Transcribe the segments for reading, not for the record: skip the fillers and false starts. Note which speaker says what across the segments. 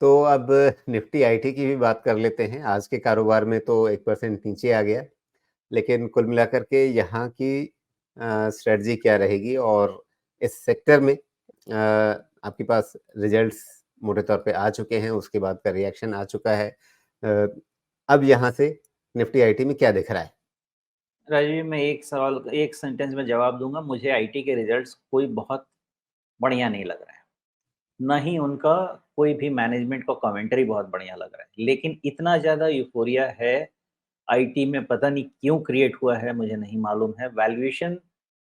Speaker 1: तो अब Nifty IT की भी बात कर लेते हैं। आज के कारोबार में तो 1% नीचे आ गया, लेकिन कुल मिलाकर के यहाँ की स्ट्रैटेजी क्या रहेगी और इस सेक्टर में आपके पास रिजल्ट्स मोटे तौर पे आ चुके हैं, उसके बाद का रिएक्शन आ चुका है। अ, अब यहाँ से निफ्टी आईटी में क्या दिख रहा है?
Speaker 2: राजीव, मैं एक सवाल एक सेंटेंस में जवाब दूँगा। मुझे आईटी के रिज़ल्ट्स कोई बहुत बढ़िया नहीं लग रहा है। ना ही उनका कोई भी मैनेजमेंट का कमेंटरी बहुत बढ़िया लग रहा है। लेकिन इतना ज़्यादा यूफ़ोरिया है आईटी में, पता नहीं क्यों क्रिएट हुआ है, मुझे नहीं मालूम है। वैल्यूएशन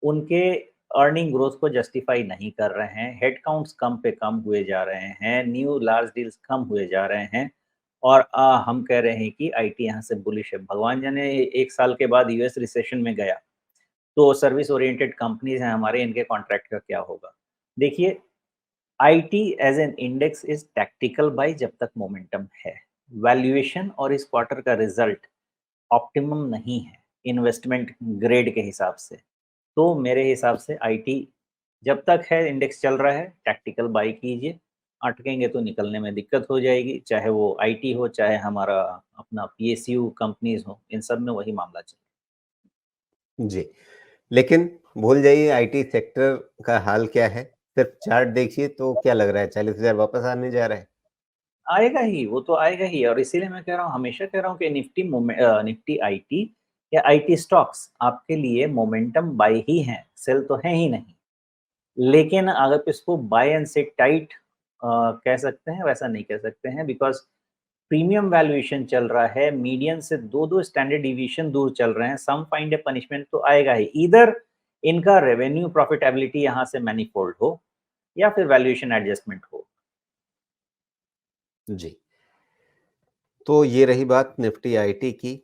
Speaker 2: उनके अर्निंग ग्रोथ को जस्टिफ़ाई नहीं कर रहे हैं। हेडकाउंट्स कम पे कम हुए जा रहे हैं, न्यू लार्ज डील्स कम हुए जा रहे हैं और हम कह रहे हैं कि आईटी यहाँ से बुलिश है। भगवान जाने 1 साल के बाद यूएस रिसेशन में गया, तो सर्विस ओरिएंटेड कंपनीज़ हैं हमारे, इनके कॉन्ट्रैक्ट का क्या होगा? देखिए, IT as an index is tactical buy जब तक मोमेंटम है। वैल्यूएशन और इस क्वार्टर का रिज़ल्ट ऑप्टिमम नहीं है, इन्वेस्टमेंट ग्रेड के हिसाब से। तो मेरे हिसाब से आईटी जब तक है, इंडेक्स चल रहा है, टैक्टिकल बाय कीजिए। अटकेंगे तो निकलने में दिक्कत हो जाएगी, चाहे वो आईटी हो, चाहे हमारा अपना पीएसयू कंपनीज़ हो, इन सब में वही मामला चल
Speaker 1: जी, लेकिन भूल जाइए आईटी सेक्टर का हाल क्या है, सिर्फ चार्ट देखिए तो क्या लग रहा है 40,000 वापस आने जा रहा है?
Speaker 2: आएगा ही, वो तो आएगा ही और इसीलिए मैं कह रहा हूँ, हमेशा कह रहा हूँ कि निफ्टी आईटी या आईटी स्टॉक्स आपके लिए मोमेंटम बाय ही हैं, सेल तो है ही नहीं। लेकिन अगर इसको बाय एंड सिट टाइट कह सकते हैं, वैसा नहीं कह सकते हैं, बिकॉज़ प्रीमियम वैल्यूएशन चल रहा है, मीडियन से 2-2 स्टैंडर्ड डिविएशन दूर चल रहे हैं, सम फाइंड ए पनिशमेंट तो आएगा ही। ईदर इनका रेवेन्यू प्रॉफिटेबिलिटी यहाँ से मैनीफोल्ड हो या फिर वैल्यूएशन एडजस्टमेंट हो।
Speaker 1: जी, तो ये रही बात निफ्टी आईटी की।